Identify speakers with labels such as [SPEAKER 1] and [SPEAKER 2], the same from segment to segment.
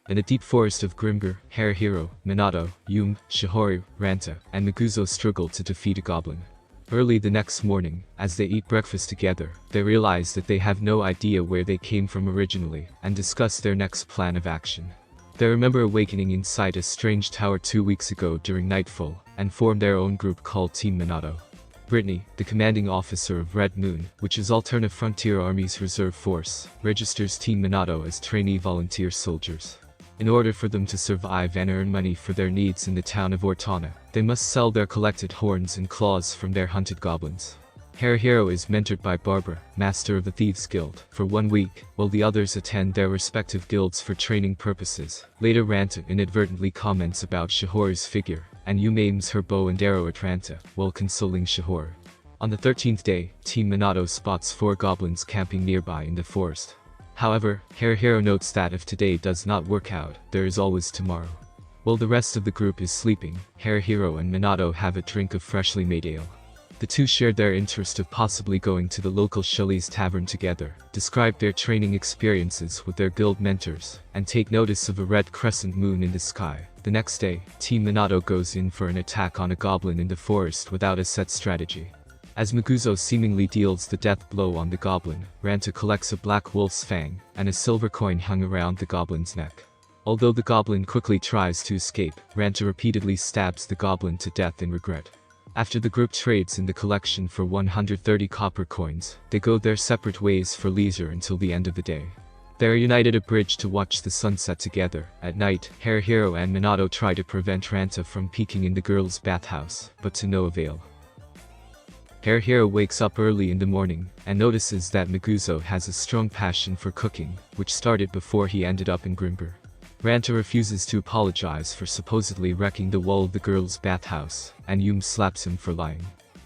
[SPEAKER 1] In the deep forest of Grimgar, Hair Hero, Monado, Yume, Shihoru, Ranta, and Maguzo struggle to defeat a goblin. Early the next morning, as they eat breakfast together, they realize that they have no idea where they came from originally, and discuss their next plan of action. They remember awakening inside a strange tower 2 weeks ago during nightfall, and form their own group called Team Monado. Brittany, the commanding officer of Red Moon, which is Alternate Frontier Army's reserve force, registers Team Monado as trainee volunteer soldiers. In order for them to survive and earn money for their needs in the town of Ortana, they must sell their collected horns and claws from their hunted goblins. Hair Hero is mentored by Barbara, master of the Thieves Guild, for 1 week, while the others attend their respective guilds for training purposes. Later Ranta inadvertently comments about Shihoru's figure, and Yume aims her bow and arrow at Ranta, while consoling Shihoru. On the 13th day, Team Monado spots 4 goblins camping nearby in the forest. However, Hair Hero notes that if today does not work out, there is always tomorrow. While the rest of the group is sleeping, Hair Hero and Monado have a drink of freshly made ale. The two shared their interest of possibly going to the local Shelley's Tavern together, describe their training experiences with their guild mentors, and take notice of a red crescent moon in the sky. The next day, Team Monado goes in for an attack on a goblin in the forest without a set strategy. As Maguzo seemingly deals the death blow on the goblin, Ranta collects a black wolf's fang, and a silver coin hung around the goblin's neck. Although the goblin quickly tries to escape, Ranta repeatedly stabs the goblin to death in regret. After the group trades in the collection for 130 copper coins, they go their separate ways for leisure until the end of the day. They are united at a bridge to watch the sunset together. At night, Hair Hero and Monado try to prevent Ranta from peeking in the girls' bathhouse, but to no avail. Hair Hero wakes up early in the morning, and notices that Maguzo has a strong passion for cooking, which started before he ended up in Grimgar. Ranta refuses to apologize for supposedly wrecking the wall of the girls' bathhouse, and Yume slaps him for lying.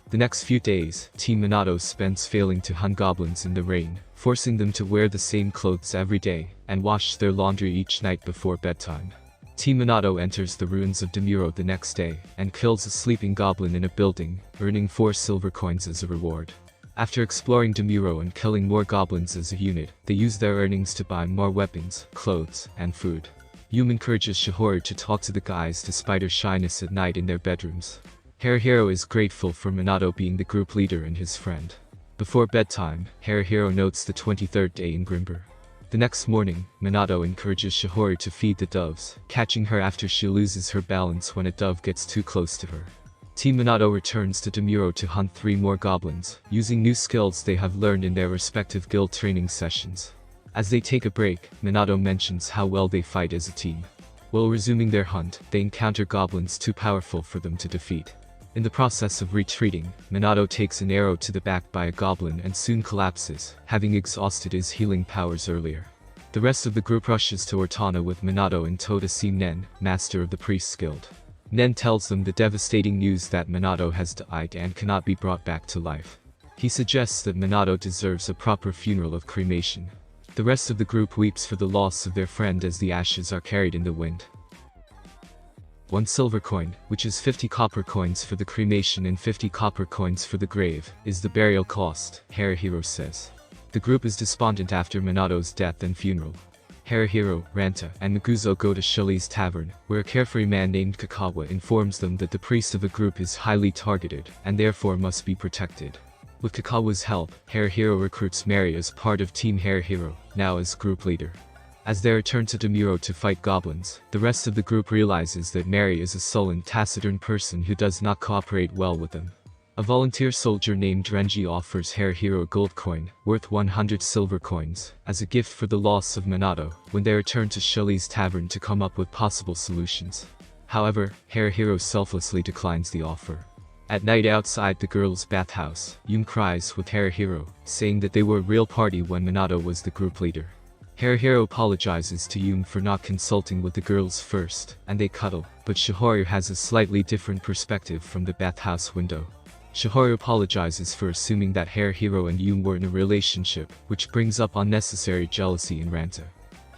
[SPEAKER 1] The next few days, Team Monado spends failing to hunt goblins in the rain, forcing them to wear the same clothes every day, and wash their laundry each night before bedtime. Team Monado enters the ruins of Demuro the next day, and kills a sleeping goblin in a building, earning 4 silver coins as a reward. After exploring Demuro and killing more goblins as a unit, they use their earnings to buy more weapons, clothes, and food. Yume encourages Shihoru to talk to the guys despite her shyness at night in their bedrooms. Hair Hero is grateful for Monado being the group leader and his friend. Before bedtime, Hair Hero notes the 23rd day in Grimgar. The next morning, Monado encourages Shihoru to feed the doves, catching her after she loses her balance when a dove gets too close to her. Team Monado returns to Demuro to hunt 3 more goblins, using new skills they have learned in their respective guild training sessions. As they take a break, Monado mentions how well they fight as a team. While resuming their hunt, they encounter goblins too powerful for them to defeat. In the process of retreating, Monado takes an arrow to the back by a goblin and soon collapses, having exhausted his healing powers earlier. The rest of the group rushes to Ortana with Monado in tow to see Nen, master of the Priests Guild. Nen tells them the devastating news that Monado has died and cannot be brought back to life. He suggests that Monado deserves a proper funeral of cremation. The rest of the group weeps for the loss of their friend as the ashes are carried in the wind. 1 silver coin, which is 50 copper coins for the cremation and 50 copper coins for the grave, is the burial cost, Hair Hero says. The group is despondent after Monado's death and funeral. Hair Hero, Ranta, and Maguzo go to Shelley's Tavern, where a carefree man named Kakawa informs them that the priest of a group is highly targeted, and therefore must be protected. With Kakawa's help, Hair Hero recruits Mary as part of Team Hair Hero, now as group leader. As they return to Demuro to fight goblins, the rest of the group realizes that Mary is a sullen, taciturn person who does not cooperate well with them. A volunteer soldier named Renji offers Hair Hero a gold coin, worth 100 silver coins, as a gift for the loss of Monado, when they return to Shelley's Tavern to come up with possible solutions. However, Hair Hero selflessly declines the offer. At night outside the girls' bathhouse, Yume cries with Hair Hero, saying that they were a real party when Monado was the group leader. Hair Hero apologizes to Yume for not consulting with the girls first, and they cuddle, but Shihoru has a slightly different perspective from the bathhouse window. Shihoru apologizes for assuming that Hair Hero and Yume were in a relationship, which brings up unnecessary jealousy in Ranta.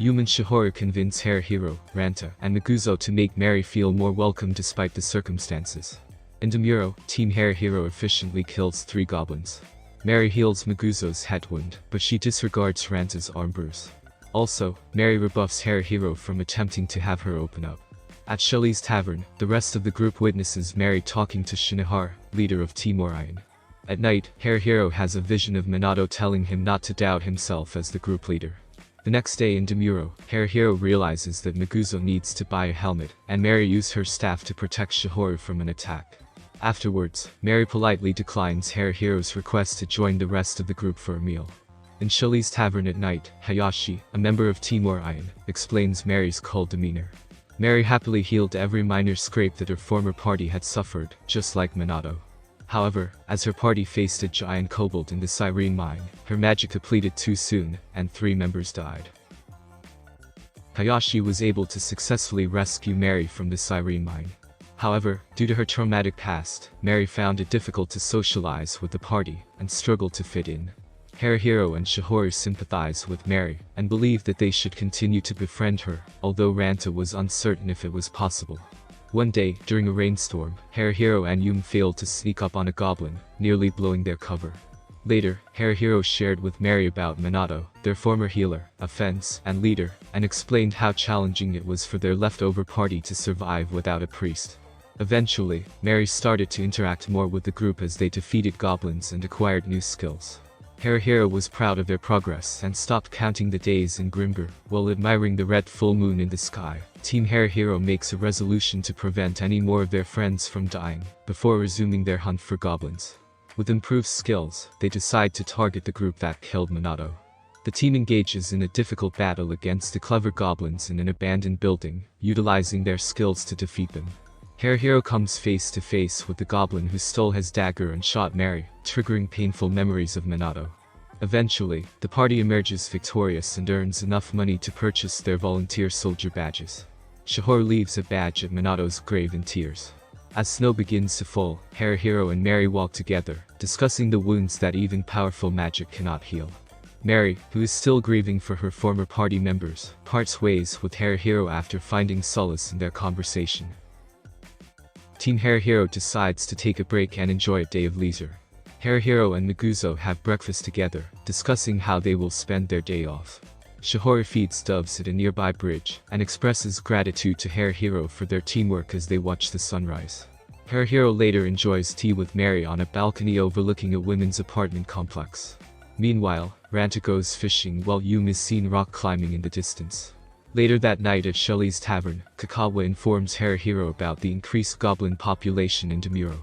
[SPEAKER 1] Yume and Shihoru convince Hair Hero, Ranta, and Maguzo to make Mary feel more welcome despite the circumstances. In Demuro, Team Hair Hero efficiently kills 3 goblins. Mary heals Maguzo's head wound, but she disregards Ranta's arm bruise. Also, Mary rebuffs Hair Hero from attempting to have her open up. At Shelly's tavern, the rest of the group witnesses Mary talking to Shinihar, leader of Team Orion. At night, Hair Hero has a vision of Monado telling him not to doubt himself as the group leader. The next day in Demuro, Hair Hero realizes that Maguzo needs to buy a helmet, and Mary uses her staff to protect Shihoru from an attack. Afterwards, Mary politely declines Hair Hero's request to join the rest of the group for a meal. In Shelly's tavern at night, Hayashi, a member of Team Orion, explains Mary's cold demeanor. Mary happily healed every minor scrape that her former party had suffered, just like Monado. However, as her party faced a giant kobold in the Cyrene mine, her magic depleted too soon, and 3 members died. Hayashi was able to successfully rescue Mary from the Cyrene mine. However, due to her traumatic past, Mary found it difficult to socialize with the party, and struggled to fit in. Hair Hero and Shihoru sympathize with Mary, and believe that they should continue to befriend her, although Ranta was uncertain if it was possible. One day, during a rainstorm, Hair Hero and Yum failed to sneak up on a goblin, nearly blowing their cover. Later, Hair Hero shared with Mary about Monado, their former healer, offense, and leader, and explained how challenging it was for their leftover party to survive without a priest. Eventually, Mary started to interact more with the group as they defeated goblins and acquired new skills. Hair Hero was proud of their progress and stopped counting the days in Grimgar. While admiring the red full moon in the sky, Team Hair Hero makes a resolution to prevent any more of their friends from dying, before resuming their hunt for goblins. With improved skills, they decide to target the group that killed Monado. The team engages in a difficult battle against the clever goblins in an abandoned building, utilizing their skills to defeat them. Hair Hero comes face to face with the goblin who stole his dagger and shot Mary, triggering painful memories of Monado. Eventually, the party emerges victorious and earns enough money to purchase their volunteer soldier badges. Shihoru leaves a badge at Monado's grave in tears. As snow begins to fall, Hair Hero and Mary walk together, discussing the wounds that even powerful magic cannot heal. Mary, who is still grieving for her former party members, parts ways with Hair Hero after finding solace in their conversation. Team Hair Hero decides to take a break and enjoy a day of leisure. Hair Hero and Maguzo have breakfast together, discussing how they will spend their day off. Shihoru feeds doves at a nearby bridge, and expresses gratitude to Hair Hero for their teamwork as they watch the sunrise. Hair Hero later enjoys tea with Mary on a balcony overlooking a women's apartment complex. Meanwhile, Ranta goes fishing while Yum is seen rock climbing in the distance. Later that night at Shelly's tavern, Kakawa informs Hair Hero about the increased goblin population in Demuro.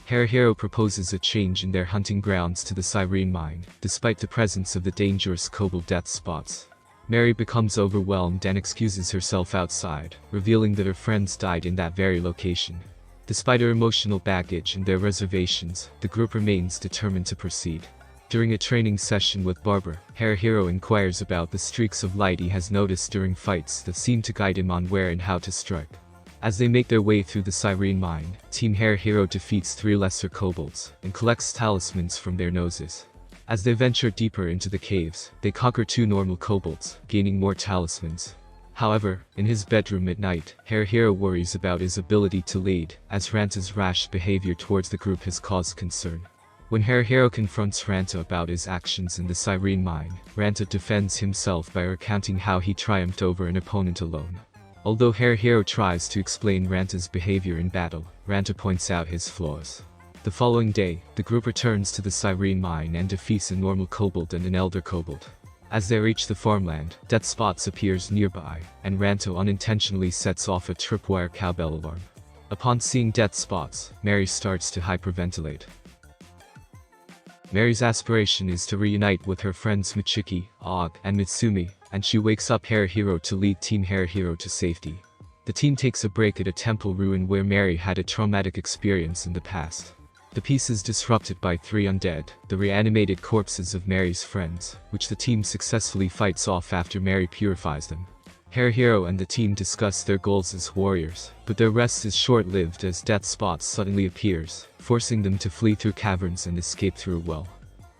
[SPEAKER 1] Hair Hero proposes a change in their hunting grounds to the Cyrene mine, despite the presence of the dangerous kobold death spots. Mary becomes overwhelmed and excuses herself outside, revealing that her friends died in that very location. Despite her emotional baggage and their reservations, the group remains determined to proceed. During a training session with Barber, Hair Hero inquires about the streaks of light he has noticed during fights that seem to guide him on where and how to strike. As they make their way through the Cyrene mine, Team Hair Hero defeats 3 lesser kobolds, and collects talismans from their noses. As they venture deeper into the caves, they conquer 2 normal kobolds, gaining more talismans. However, in his bedroom at night, Hair Hero worries about his ability to lead, as Ranta's rash behavior towards the group has caused concern. When Hair Hero confronts Ranta about his actions in the Cyrene mine, Ranta defends himself by recounting how he triumphed over an opponent alone. Although Hair Hero tries to explain Ranta's behavior in battle, Ranta points out his flaws. The following day, the group returns to the Cyrene mine and defeats a normal kobold and an elder kobold. As they reach the farmland, Death Spots appears nearby, and Ranta unintentionally sets off a tripwire cowbell alarm. Upon seeing Death Spots, Mary starts to hyperventilate. Mary's aspiration is to reunite with her friends Michiki, Og, and Mitsumi, and she wakes up Hair Hero to lead Team Hair Hero to safety. The team takes a break at a temple ruin where Mary had a traumatic experience in the past. The peace is disrupted by 3 undead, the reanimated corpses of Mary's friends, which the team successfully fights off after Mary purifies them. Hair Hero and the team discuss their goals as warriors, but their rest is short-lived as Death Spots suddenly appears, forcing them to flee through caverns and escape through a well.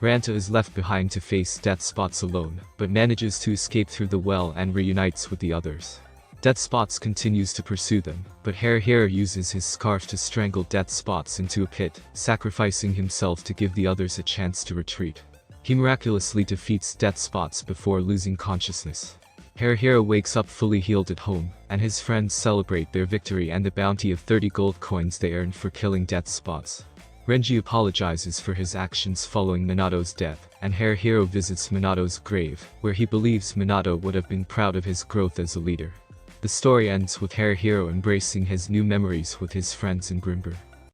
[SPEAKER 1] Ranta is left behind to face Death Spots alone, but manages to escape through the well and reunites with the others. Death Spots continues to pursue them, but Hair Hero uses his scarf to strangle Death Spots into a pit, sacrificing himself to give the others a chance to retreat. He miraculously defeats Death Spots before losing consciousness. Hair Hero wakes up fully healed at home, and his friends celebrate their victory and the bounty of 30 gold coins they earned for killing death spots. Renji apologizes for his actions following Monado's death, and Hair Hero visits Monado's grave, where he believes Monado would have been proud of his growth as a leader. The story ends with Hair Hero embracing his new memories with his friends in Grimgar.